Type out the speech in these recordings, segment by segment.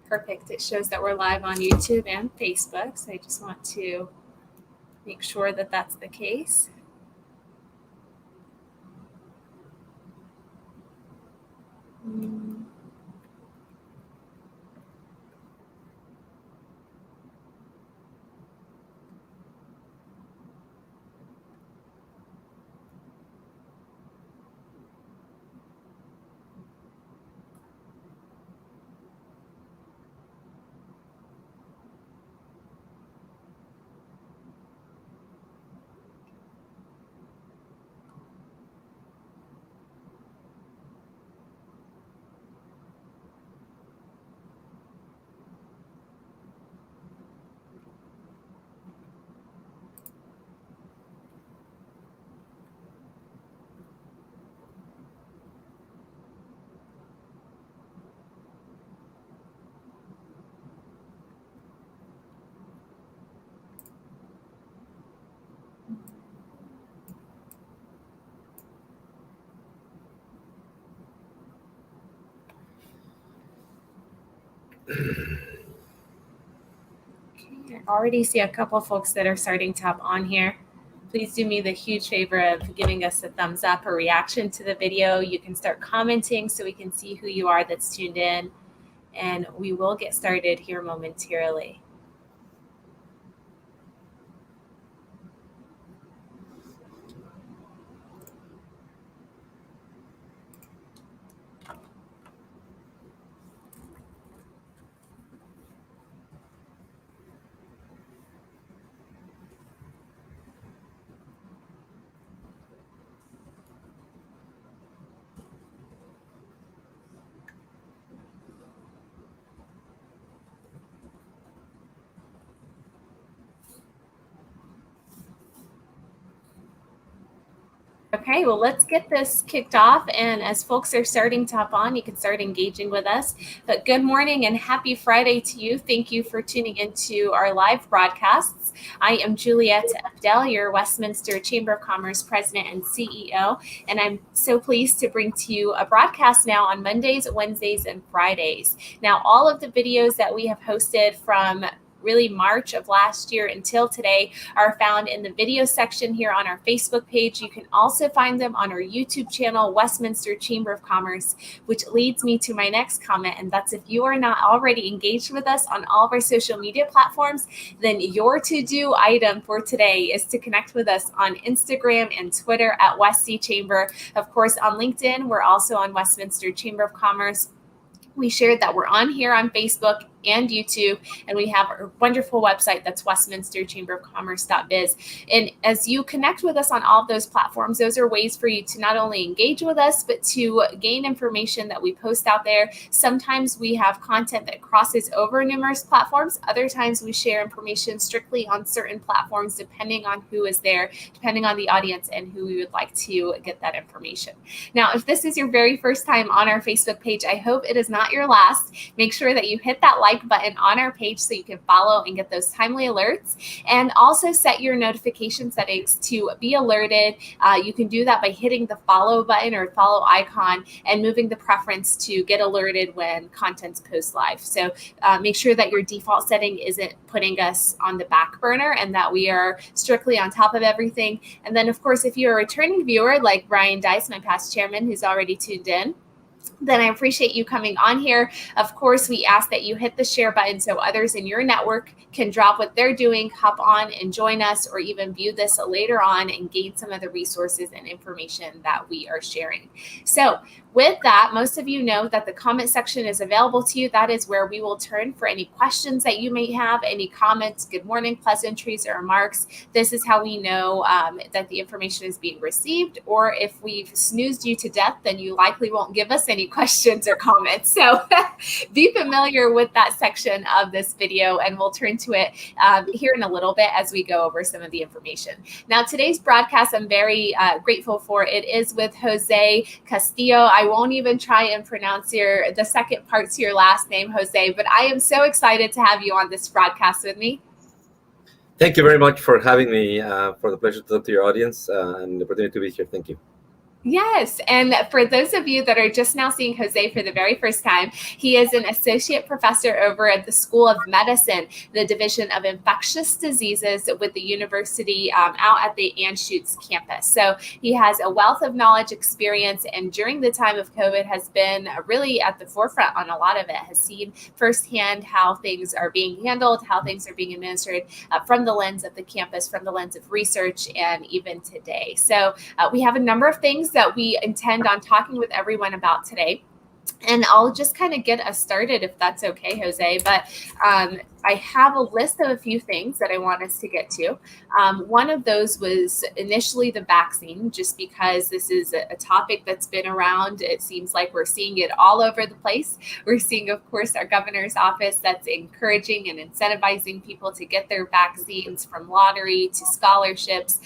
Perfect. It shows that we're live on YouTube and Facebook, so I just want to make sure that that's the case. Okay, I already see a couple folks that are starting to hop on here. Please do me the huge favor of giving us a thumbs up or reaction to the video. You can start commenting so we can see who you are that's tuned in, and we will get started here momentarily. Okay, well, let's get this kicked off. And as folks are starting to hop on, you can start engaging with us. But good morning and happy Friday to you. Thank you for tuning into our live broadcasts. I am Juliet Abdel, your Westminster Chamber of Commerce President and CEO. And I'm so pleased to bring to you a broadcast now on Mondays, Wednesdays, and Fridays. Now, all of the videos that we have hosted from really March of last year until today are found in the video section here on our Facebook page. You can also find them on our YouTube channel, Westminster Chamber of Commerce, which leads me to my next comment. And that's if you are not already engaged with us on all of our social media platforms, then your to-do item for today is to connect with us on Instagram and Twitter at Westy Chamber. Of course, on LinkedIn, we're also on Westminster Chamber of Commerce. We shared that we're on here on Facebook and YouTube, and we have a wonderful website that's westminsterchamberofcommerce.biz. And as you connect with us on all of those platforms, those are ways for you to not only engage with us, but to gain information that we post out there. Sometimes we have content that crosses over numerous platforms. Other times we share information strictly on certain platforms, depending on who is there, depending on the audience and who we would like to get that information. Now, if this is your very first time on our Facebook page, I hope it is not your last. Make sure that you hit that like button on our page so you can follow and get those timely alerts, and also set your notification settings to be alerted. You can do that by hitting the follow button or follow icon and moving the preference to get alerted when content's post live. So make sure that your default setting isn't putting us on the back burner and that we are strictly on top of everything. And then, of course, if you're a returning viewer like Brian Dice, my past chairman, who's already tuned in, then I appreciate you coming on here. Of course, we ask that you hit the share button so others in your network can drop what they're doing, hop on and join us, or even view this later on and gain some of the resources and information that we are sharing. So with that, most of you know that the comment section is available to you. That is where we will turn for any questions that you may have, any comments, good morning, pleasantries, or remarks. This is how we know that the information is being received, or if we've snoozed you to death, then you likely won't give us any questions or comments. So be familiar with that section of this video, and we'll turn to it here in a little bit as we go over some of the information. Now, today's broadcast, I'm very grateful for. It is with Jose Castillo. I won't even try and pronounce the second part to your last name, Jose, but I am so excited to have you on this broadcast with me. Thank you very much for having me, for the pleasure to talk to your audience and the opportunity to be here. Thank you. Yes, and for those of you that are just now seeing Jose for the very first time, he is an associate professor over at the School of Medicine, the Division of Infectious Diseases with the university out at the Anschutz campus. So he has a wealth of knowledge, experience, and during the time of COVID has been really at the forefront on a lot of it, has seen firsthand how things are being handled, how things are being administered from the lens of the campus, from the lens of research, and even today. So we have a number of things that we intend on talking with everyone about today. And I'll just kind of get us started if that's okay, Jose. But I have a list of a few things that I want us to get to. One of those was initially the vaccine, just because this is a topic that's been around. It seems like we're seeing it all over the place. We're seeing, of course, our governor's office that's encouraging and incentivizing people to get their vaccines, from lottery to scholarships,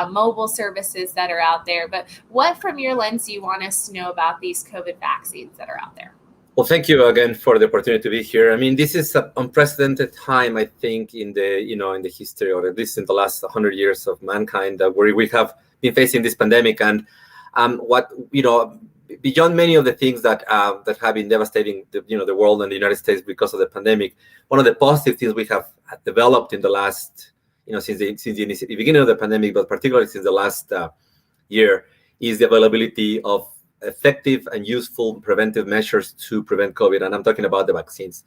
mobile services that are out there. But what, from your lens, do you want us to know about these COVID vaccines that are out there? Well, thank you again for the opportunity to be here. I mean, this is an unprecedented time, I think, in the history, or at least in the last 100 years of mankind, where we have been facing this pandemic. And beyond many of the things that have been devastating the world and the United States because of the pandemic, one of the positive things we have developed in the last since the beginning of the pandemic, but particularly since the last year, is the availability of effective and useful preventive measures to prevent COVID, and I'm talking about the vaccines.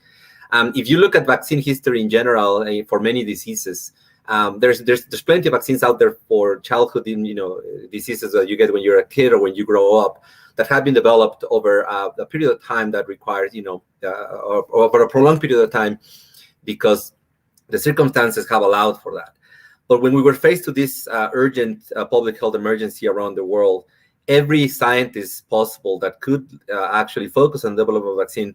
If you look at vaccine history in general, for many diseases, there's plenty of vaccines out there for childhood, diseases that you get when you're a kid or when you grow up, that have been developed over a period of time that requires, or over a prolonged period of time, because the circumstances have allowed for that. But when we were faced with this urgent public health emergency around the world, every scientist possible that could actually focus on developing a vaccine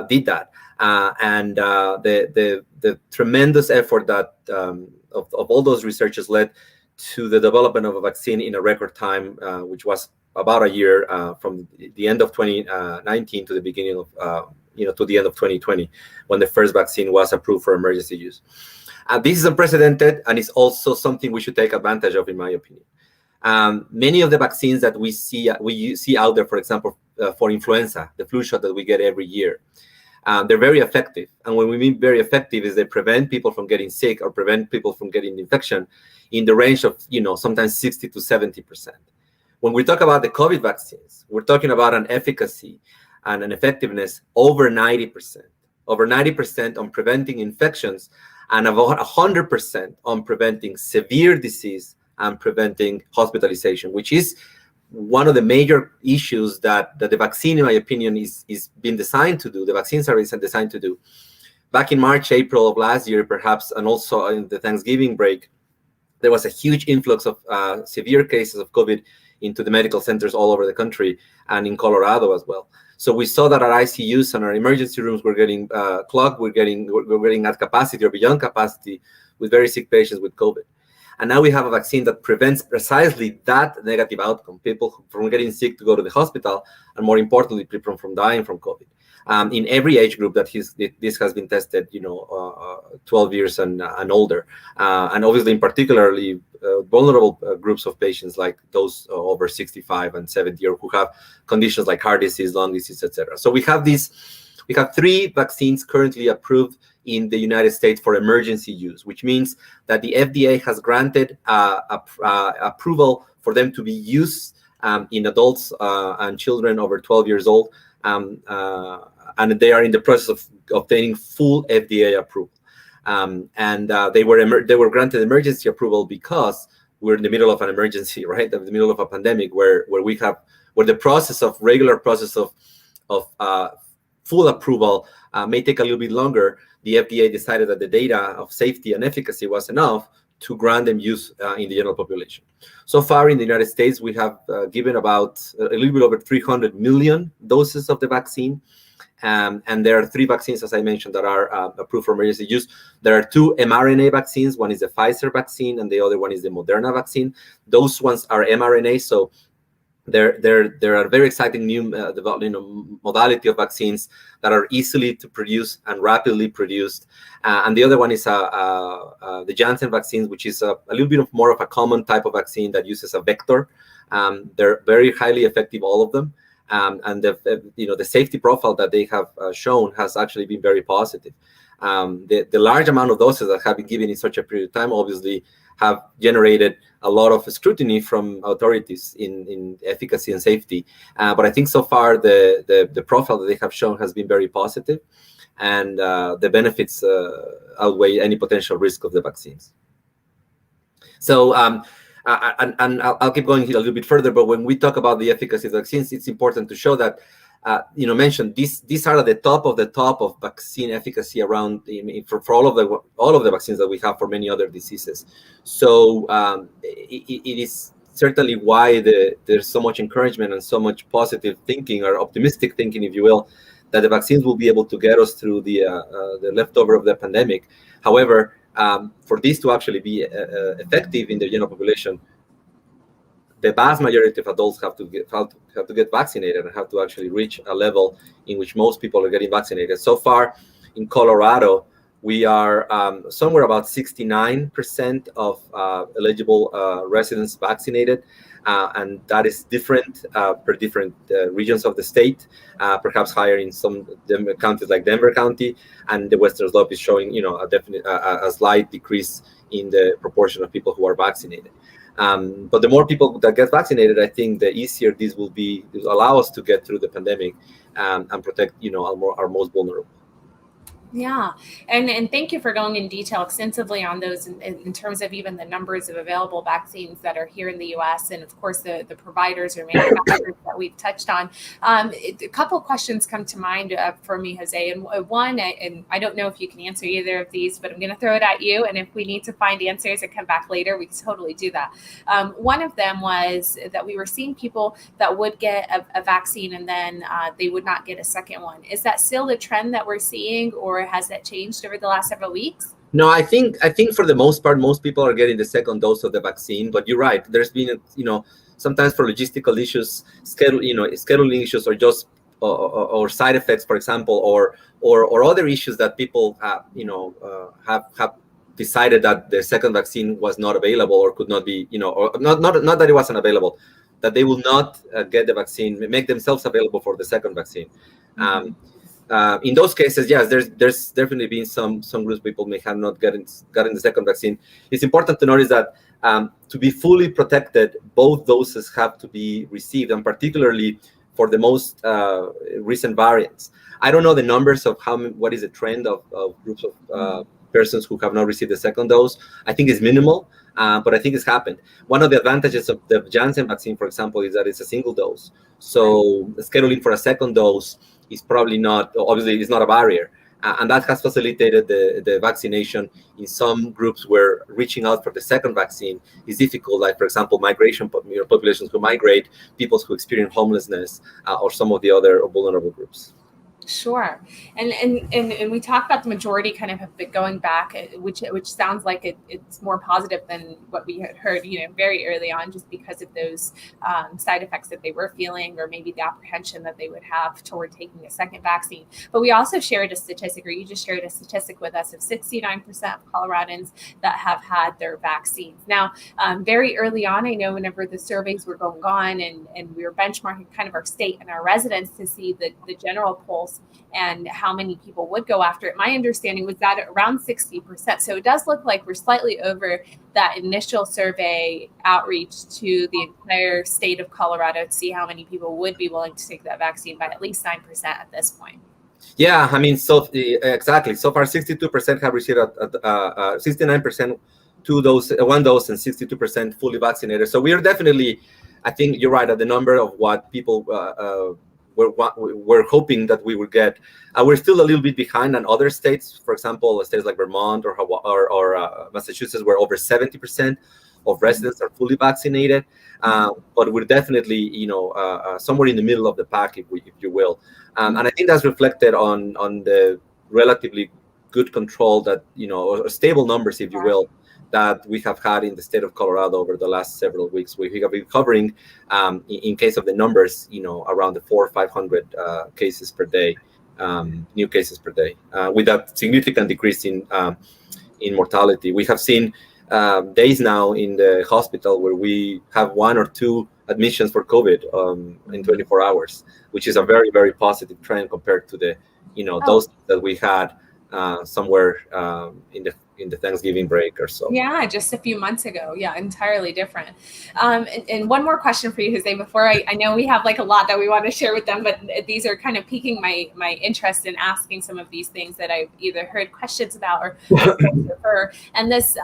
did that, and the tremendous effort that of all those researchers led to the development of a vaccine in a record time, which was about a year, from the end of 2019 to the beginning of to the end of 2020, when the first vaccine was approved for emergency use. This is unprecedented, and it's also something we should take advantage of, in my opinion. Many of the vaccines that we see out there, for example, for influenza, the flu shot that we get every year, they're very effective. And when we mean very effective, is they prevent people from getting sick or prevent people from getting infection in the range of, sometimes 60 to 70%. When we talk about the COVID vaccines, we're talking about an efficacy and an effectiveness over 90%, on preventing infections, and about 100% on preventing severe disease and preventing hospitalization, which is one of the major issues that the vaccine, in my opinion, is being designed to do. The vaccines are designed to do. Back in March, April of last year, perhaps, and also in the Thanksgiving break, there was a huge influx of severe cases of COVID into the medical centers all over the country, and in Colorado as well. So we saw that our ICUs and our emergency rooms were getting clogged. We're getting at capacity or beyond capacity with very sick patients with COVID. And now we have a vaccine that prevents precisely that negative outcome, people from getting sick to go to the hospital, and more importantly, people from dying from COVID. In every age group that this has been tested, 12 years and older, and obviously in particularly vulnerable groups of patients, like those over 65 and 70, or who have conditions like heart disease, lung disease, etc. So we have 3 vaccines currently approved in the United States for emergency use, which means that the FDA has granted approval for them to be used in adults and children over 12 years old, and they are in the process of obtaining full FDA approval. They were granted emergency approval because we're in the middle of an emergency, right? In the middle of a pandemic, where the regular process of full approval may take a little bit longer. The FDA decided that the data of safety and efficacy was enough to grant them use in the general population. So far in the United States, we have given about a little bit over 300 million doses of the vaccine. And there are 3 vaccines, as I mentioned, that are approved for emergency use. There are 2 mRNA vaccines. One is the Pfizer vaccine, and the other one is the Moderna vaccine. Those ones are mRNA, so there are very exciting new modality of vaccines that are easily to produce and rapidly produced. And the other one is the Janssen vaccines, which is a little bit more of a common type of vaccine that uses a vector. They're very highly effective, all of them. And the safety profile that they have shown has actually been very positive. The large amount of doses that have been given in such a period of time obviously have generated a lot of scrutiny from authorities in efficacy and safety. But I think so far the profile that they have shown has been very positive, and the benefits outweigh any potential risk of the vaccines. So, and I'll keep going here a little bit further, but when we talk about the efficacy of vaccines, it's important to show that, mentioned these are at the top of vaccine efficacy around for all of the vaccines that we have for many other diseases. So it is certainly why there's so much encouragement and so much positive thinking, or optimistic thinking, if you will, that the vaccines will be able to get us through the leftover of the pandemic. However, for this to actually be effective in the general population, the vast majority of adults have to get vaccinated and have to actually reach a level in which most people are getting vaccinated. So far, in Colorado, we are somewhere about 69% of eligible residents vaccinated, and that is different per different regions of the state. Perhaps higher in some counties like Denver County, and the Western Slope is showing, a slight decrease in the proportion of people who are vaccinated. But the more people that get vaccinated, I think the easier this will be to allow us to get through the pandemic and protect, our most vulnerable. Yeah. And thank you for going in detail extensively on those in terms of even the numbers of available vaccines that are here in the U.S. and, of course, the providers or manufacturers that we've touched on. A couple of questions come to mind for me, Jose. And one, and I don't know if you can answer either of these, but I'm going to throw it at you. And if we need to find answers and come back later, we can totally do that. One of them was that we were seeing people that would get a vaccine and then they would not get a second one. Is that still the trend that we're seeing, or has that changed over the last several weeks? No, I think for the most part, most people are getting the second dose of the vaccine. But you're right. There's been, sometimes for logistical issues, scheduling issues, or just or side effects, for example, or other issues that people have decided that the second vaccine was not available or could not be, or not that it wasn't available, that they will not get the vaccine, make themselves available for the second vaccine. Mm-hmm. In those cases, yes, there's definitely been some groups of people may have not gotten the second vaccine. It's important to notice that to be fully protected, both doses have to be received, and particularly for the most recent variants. I don't know the numbers of what is the trend of groups of persons who have not received the second dose. I think it's minimal, but I think it's happened. One of the advantages of the Janssen vaccine, for example, is that it's a single dose. So scheduling for a second dose is probably not, obviously, it's not a barrier. And that has facilitated the vaccination in some groups where reaching out for the second vaccine is difficult, like, for example, migration populations who migrate, people who experience homelessness, or some of the other vulnerable groups. Sure. And we talked about the majority kind of have been going back, which sounds like it's more positive than what we had heard, very early on, just because of those side effects that they were feeling, or maybe the apprehension that they would have toward taking a second vaccine. But we also shared a statistic, or you just shared a statistic with us, of 69% of Coloradans that have had their vaccines. Now, very early on, I know whenever the surveys were going on and we were benchmarking kind of our state and our residents to see the general pulse and how many people would go after it, my understanding was that around 60%. So it does look like we're slightly over that initial survey outreach to the entire state of Colorado to see how many people would be willing to take that vaccine, by at least 9% at this point. Yeah, I mean, exactly. So far, 62% have received 69% one dose, and 62% fully vaccinated. So we are definitely, I think you're right, at the number of what people we're hoping that we would get. We're still a little bit behind on other states. For example, states like Vermont or Massachusetts, where over 70% of residents are fully vaccinated. But we're definitely, somewhere in the middle of the pack, if you will. And I think that's reflected on the relatively good control that, or stable numbers, if you will, that we have had in the state of Colorado over the last several weeks. We have been covering, in case of the numbers, around the 400 or 500 cases per day, new cases per day, with that significant decrease in mortality. We have seen days now in the hospital where we have 1 or 2 admissions for COVID in 24 hours, which is a very, very positive trend compared to the, those that we had somewhere in the Thanksgiving break or so. Yeah, just a few months ago. Yeah, entirely different. And one more question for you, Jose, before I know we have like a lot that we want to share with them, but these are kind of piquing my interest in asking some of these things that I've either heard questions about or prefer. And this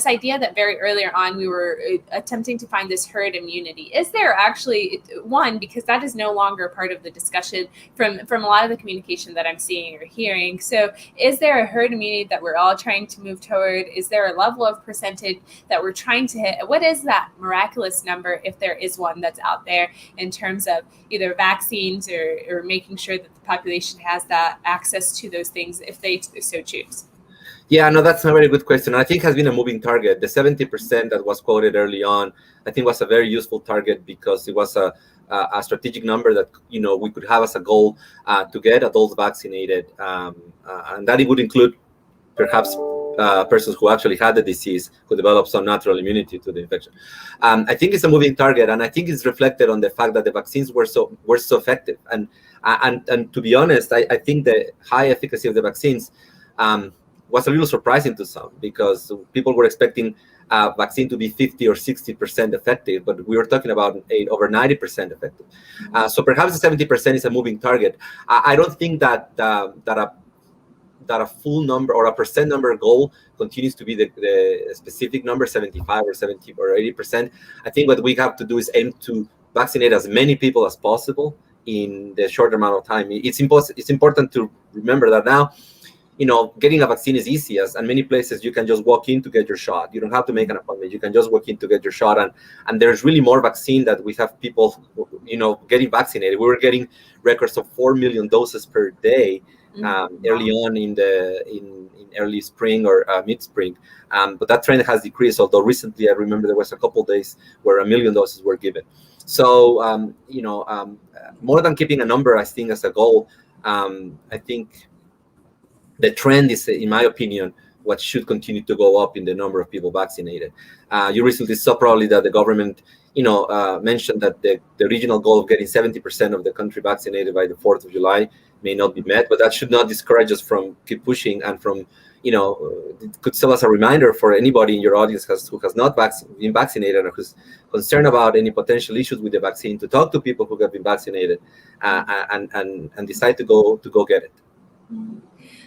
idea that very earlier on we were attempting to find this herd immunity. Is there actually one, because that is no longer part of the discussion from a lot of the communication that I'm seeing or hearing. So is there a herd immunity that we're all trying to move toward? Is there a level of percentage that we're trying to hit? What is that miraculous number, if there is one that's out there, in terms of either vaccines or making sure that the population has that access to those things if they so choose? Yeah, no, that's a very good question. I think has been a moving target. The 70% that was quoted early on, I think was a very useful target because it was a strategic number that we could have as a goal to get adults vaccinated, and that it would include perhaps persons who actually had the disease, who developed some natural immunity to the infection. I think it's a moving target, and I think it's reflected on the fact that the vaccines were so effective. And to be honest, I think the high efficacy of the vaccines was a little surprising to some, because people were expecting vaccine to be 50 or 60% effective, but we were talking about over 90% effective. So perhaps the 70% is a moving target. I don't think that a full number or a percent number goal continues to be the specific number, 75 or 70 or 80%. I think what we have to do is aim to vaccinate as many people as possible in the short amount of time. It's important to remember that now, getting a vaccine is easy, and many places you can just walk in to get your shot. You don't have to make an appointment. You can just walk in to get your shot, and there's really more vaccine that we have people, getting vaccinated. We were getting records of 4 million doses per day early on in early spring or mid-spring, but that trend has decreased. Although recently, I remember there was a couple of days where 1 million doses were given. So more than keeping a number, I think as a goal, I think the trend is, in my opinion, what should continue to go up in the number of people vaccinated. You recently saw probably that the government, mentioned that the regional goal of getting 70% of the country vaccinated by the 4th of July may not be met, but that should not discourage us from keep pushing and from, it could serve as a reminder for anybody in your audience who has not been vaccinated or who's concerned about any potential issues with the vaccine, to talk to people who have been vaccinated and decide to go get it.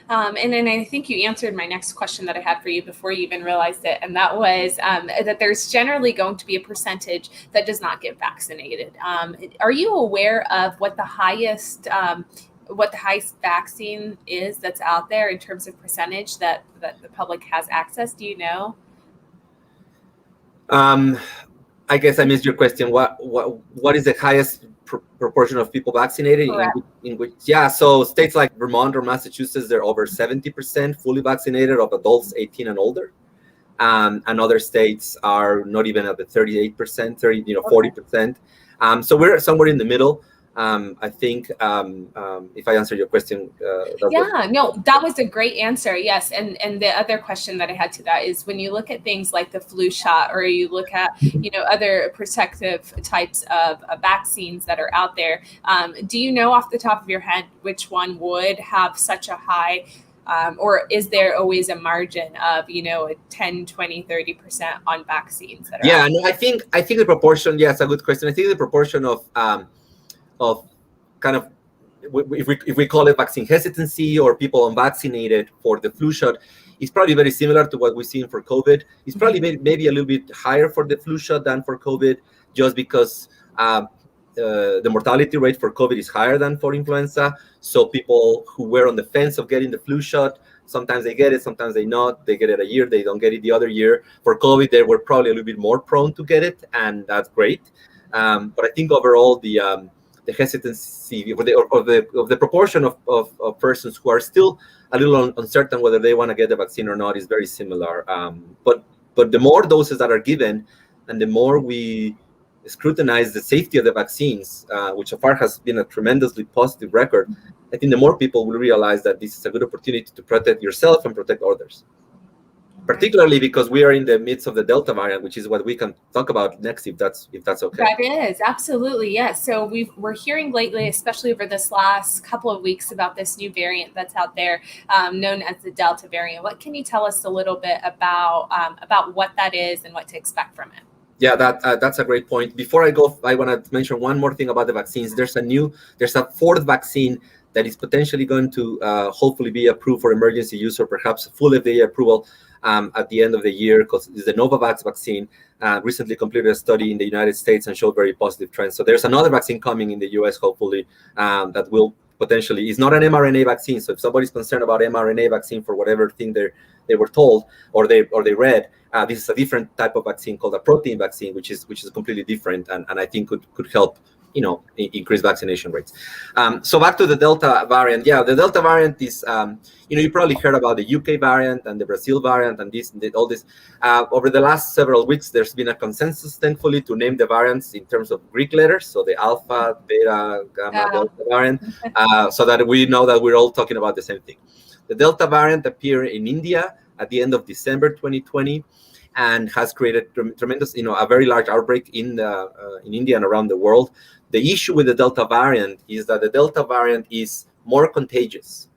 And then I think you answered my next question that I had for you before you even realized it, and that was that there's generally going to be a percentage that does not get vaccinated. Are you aware of what the highest vaccine is that's out there in terms of percentage that the public has access? Do you know? I guess I missed your question. What is the highest proportion of people vaccinated in which? Yeah, so states like Vermont or Massachusetts, they're over 70% fully vaccinated of adults 18 and older, and other states are not even at the 38%, 40%. So we're somewhere in the middle. I think if I answer your question, that was a great answer. Yes, and the other question that I had to that is, when you look at things like the flu shot, or you look at other protective types of vaccines that are out there, do you know off the top of your head which one would have such a high, or is there always a margin of a 10, 20, 30% on vaccines that are out there? No, I think the proportion, it's a good question. I think the proportion of kind of, if we call it vaccine hesitancy or people unvaccinated for the flu shot, is probably very similar to what we've seen for COVID. It's probably maybe a little bit higher for the flu shot than for COVID, just because the mortality rate for COVID is higher than for influenza. So people who were on the fence of getting the flu shot, sometimes they get it, sometimes they not. They get it a year, they don't get it the other year. For COVID, they were probably a little bit more prone to get it, and that's great. But I think overall, the hesitancy of the proportion of persons who are still a little uncertain whether they want to get the vaccine or not is very similar. But But the more doses that are given, and the more we scrutinize the safety of the vaccines, which so far has been a tremendously positive record, I think the more people will realize that this is a good opportunity to protect yourself and protect others. Particularly because we are in the midst of the Delta variant, which is what we can talk about next, if that's okay. That is absolutely, yes. So we're hearing lately, especially over this last couple of weeks, about this new variant that's out there, known as the Delta variant. What can you tell us a little bit about what that is and what to expect from it? Yeah, that's a great point. Before I go, I want to mention one more thing about the vaccines. There's a fourth vaccine that is potentially going to hopefully be approved for emergency use, or perhaps full FDA approval at the end of the year, because it's the Novavax vaccine. Recently completed a study in the United States and showed very positive trends. So there's another vaccine coming in the US, hopefully, that will potentially, is not an mRNA vaccine. So if somebody's concerned about mRNA vaccine for whatever thing they were told or they read, this is a different type of vaccine called a protein vaccine, which is completely different, and I think could help increase vaccination rates. So back to the Delta variant. Yeah, the Delta variant is, you probably heard about the UK variant and the Brazil variant and all this. Over the last several weeks, there's been a consensus, thankfully, to name the variants in terms of Greek letters. So the Alpha, Beta, Gamma, Delta variant, so that we know that we're all talking about the same thing. The Delta variant appeared in India at the end of December 2020. And has created tremendous, a very large outbreak in India and around the world. The issue with the Delta variant is that the Delta variant is more contagious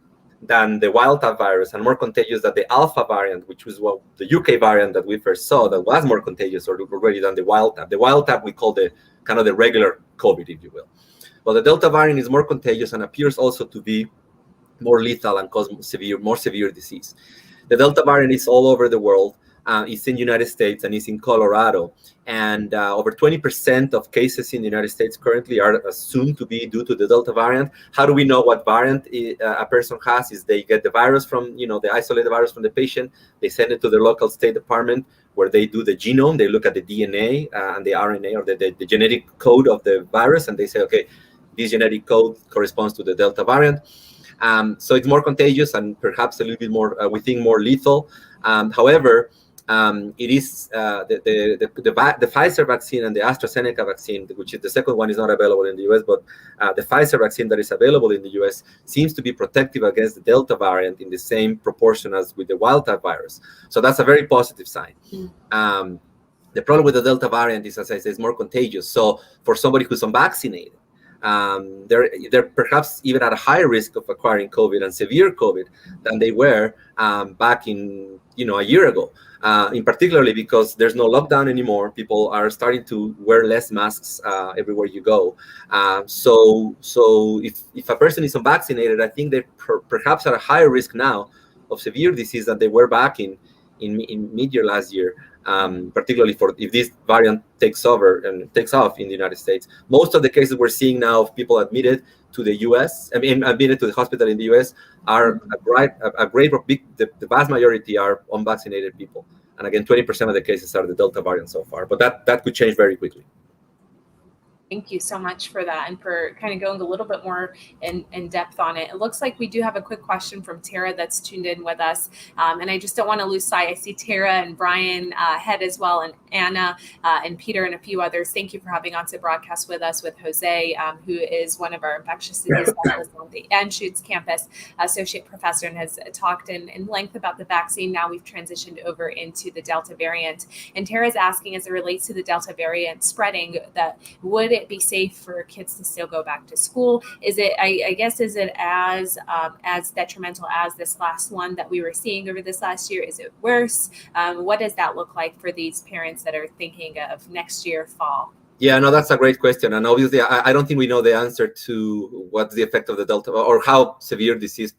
than the wild type virus, and more contagious than the Alpha variant, which was the UK variant that we first saw, that was more contagious already than the wild type. The wild type we call the kind of the regular COVID, if you will. But the Delta variant is more contagious and appears also to be more lethal and cause more severe disease. The Delta variant is all over the world. It's in the United States and it's in Colorado. And over 20% of cases in the United States currently are assumed to be due to the Delta variant. How do we know what variant a person has? Is they get the virus from, they isolate the virus from the patient, they send it to the local State Department where they do the genome, they look at the DNA and the RNA, or the genetic code of the virus, and they say, okay, this genetic code corresponds to the Delta variant. So it's more contagious and perhaps a little bit more, we think, more lethal. However, it is the Pfizer vaccine and the AstraZeneca vaccine, which is the second one, is not available in the US, but the Pfizer vaccine that is available in the US seems to be protective against the Delta variant in the same proportion as with the wild type virus. So that's a very positive sign. The problem with the Delta variant is, as I say, it's more contagious. So for somebody who's unvaccinated, they're perhaps even at a higher risk of acquiring COVID and severe COVID than they were back in a year ago. In particularly because there's no lockdown anymore, people are starting to wear less masks everywhere you go. So if a person is unvaccinated, I think they're perhaps at a higher risk now of severe disease than they were back in mid-year last year. Particularly if this variant takes off in the United States. Most of the cases we're seeing now of people admitted to the US, admitted to the hospital in the US, are the vast majority are unvaccinated people. And again, 20% of the cases are the Delta variant so far, but that could change very quickly. Thank you so much for that and for kind of going a little bit more in depth on it. It looks like we do have a quick question from Tara that's tuned in with us. And I just don't want to lose sight. I see Tara and Brian Head as well, and Anna and Peter and a few others. Thank you for having on to broadcast with us with Jose, who is one of our infectious disease specialists on the Anschutz campus, associate professor, and has talked in length about the vaccine. Now we've transitioned over into the Delta variant. And Tara's asking, as it relates to the Delta variant spreading, that would it be safe for kids to still go back to school? Is it, I guess, is it as detrimental as this last one that we were seeing over this last year? Is it worse? What does that look like for these parents that are thinking of next year fall? Yeah, no, that's a great question. And obviously, I don't think we know the answer to what's the effect of the Delta or how severe disease,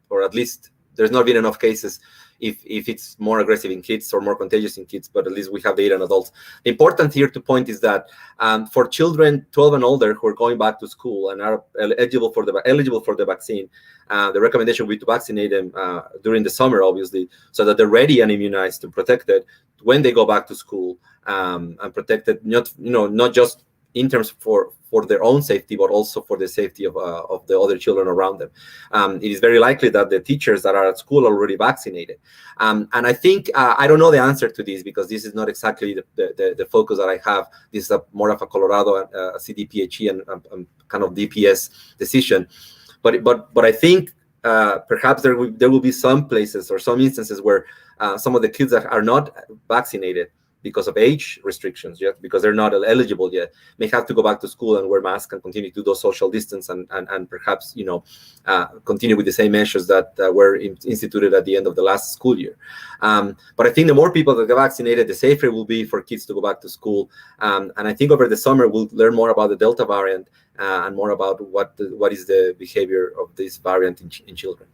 or at least there's not been enough cases if it's more aggressive in kids or more contagious in kids, but at least we have data in adults. The important here to point is that for children 12 and older who are going back to school and are eligible for the vaccine, the recommendation would be to vaccinate them during the summer, obviously, so that they're ready and immunized and protected when they go back to school, and protected not just in terms for their own safety, but also for the safety of the other children around them. It is very likely that the teachers that are at school are already vaccinated. And I think, I don't know the answer to this, because this is not exactly the focus that I have. This is more of a Colorado CDPHE and kind of DPS decision. But I think perhaps there will be some places or some instances where some of the kids that are not vaccinated because of age restrictions, yet because they're not eligible yet, may have to go back to school and wear masks and continue to do social distance and perhaps continue with the same measures that were instituted at the end of the last school year. But I think the more people that get vaccinated, the safer it will be for kids to go back to school. And I think over the summer we'll learn more about the Delta variant and more about what is the behavior of this variant in children.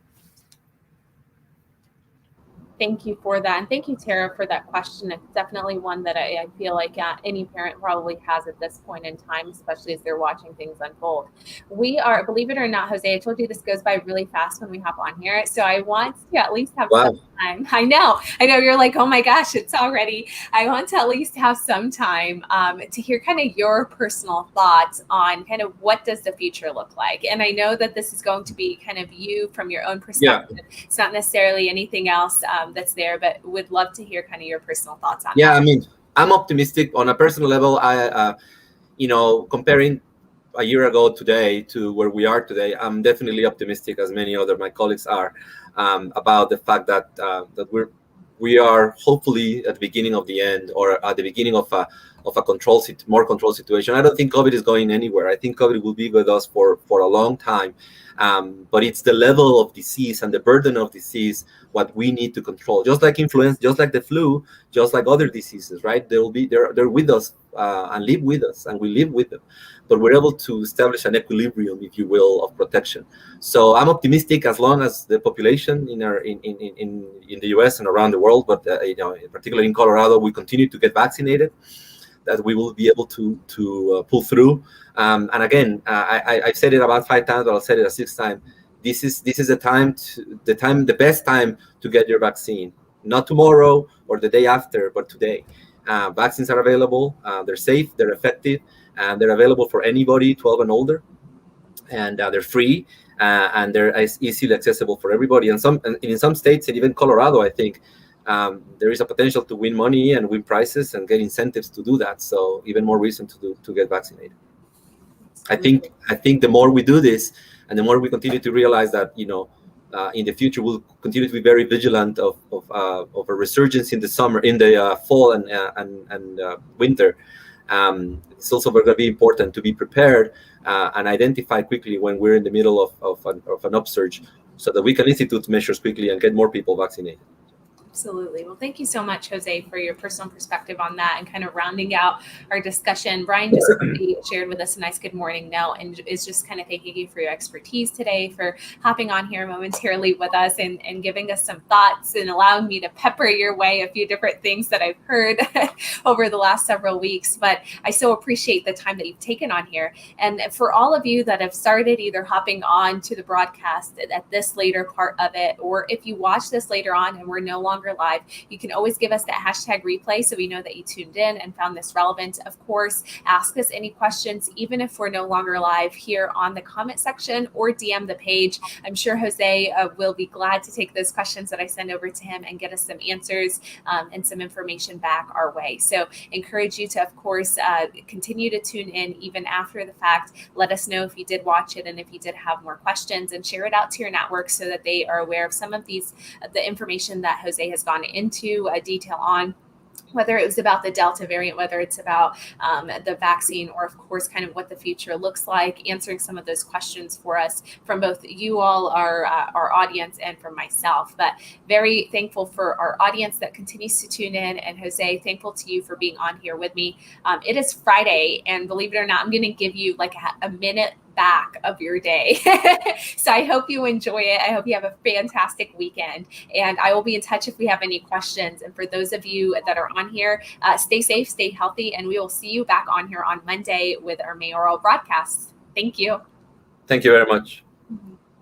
Thank you for that. And thank you, Tara, for that question. It's definitely one that I feel like any parent probably has at this point in time, especially as they're watching things unfold. We are, believe it or not, Jose, I told you this goes by really fast when we hop on here. So I want to at least have some time. I know. You're like, oh my gosh, it's already. I want to at least have some time to hear kind of your personal thoughts on kind of what does the future look like. And I know that this is going to be kind of you from your own perspective. Yeah. It's not necessarily anything else that's there, but would love to hear kind of your personal thoughts on that. Yeah, I mean, I'm optimistic on a personal level. I comparing a year ago today to where we are today, I'm definitely optimistic, as many other my colleagues are, about the fact that that we are hopefully at the beginning of the end, or at the beginning of a more controlled situation. I don't think COVID is going anywhere. I think COVID will be with us for a long time. But it's the level of disease and the burden of disease what we need to control. Just like influenza, just like the flu, just like other diseases, right? They're with us and live with us, and we live with them. But we're able to establish an equilibrium, if you will, of protection. So I'm optimistic as long as the population in the U.S. and around the world, but particularly in Colorado, we continue to get vaccinated, that we will be able to pull through. And again, I've said it about 5 times, but I'll say it a 6th time. This is the best time to get your vaccine. Not tomorrow or the day after, but today. Vaccines are available. They're safe. They're effective, and they're available for anybody 12 and older. And they're free, and they're easily accessible for everybody. And in some states, and even Colorado, I think, there is a potential to win money and win prizes and get incentives to do that. So even more reason to get vaccinated. I think the more we do this, and the more we continue to realize that in the future we'll continue to be very vigilant of a resurgence in the summer, in the fall and winter. It's also going to be important to be prepared and identify quickly when we're in the middle of an upsurge, so that we can institute measures quickly and get more people vaccinated. Absolutely. Well, thank you so much, Jose, for your personal perspective on that and kind of rounding out our discussion. Brian just shared with us a nice good morning note and is just kind of thanking you for your expertise today, for hopping on here momentarily with us and giving us some thoughts and allowing me to pepper your way a few different things that I've heard over the last several weeks. But I so appreciate the time that you've taken on here. And for all of you that have started either hopping on to the broadcast at this later part of it, or if you watch this later on and we're no longer live, you can always give us that hashtag replay so we know that you tuned in and found this relevant. Of course, ask us any questions, even if we're no longer live, here on the comment section or DM the page. I'm sure Jose will be glad to take those questions that I send over to him and get us some answers and some information back our way. So encourage you to, of course, continue to tune in even after the fact. Let us know if you did watch it and if you did have more questions, and share it out to your network so that they are aware of some of the information that Jose has gone into detail on, whether it was about the Delta variant, whether it's about the vaccine, or of course, kind of what the future looks like, answering some of those questions for us from both you all, our audience, and from myself. But very thankful for our audience that continues to tune in. And Jose, thankful to you for being on here with me. It is Friday, and believe it or not, I'm going to give you like a minute back of your day. So I hope you enjoy it. I hope you have a fantastic weekend, and I will be in touch if we have any questions. And for those of you that are on here, stay safe, stay healthy, and we will see you back on here on Monday with our mayoral broadcasts. Thank you. Thank you very much.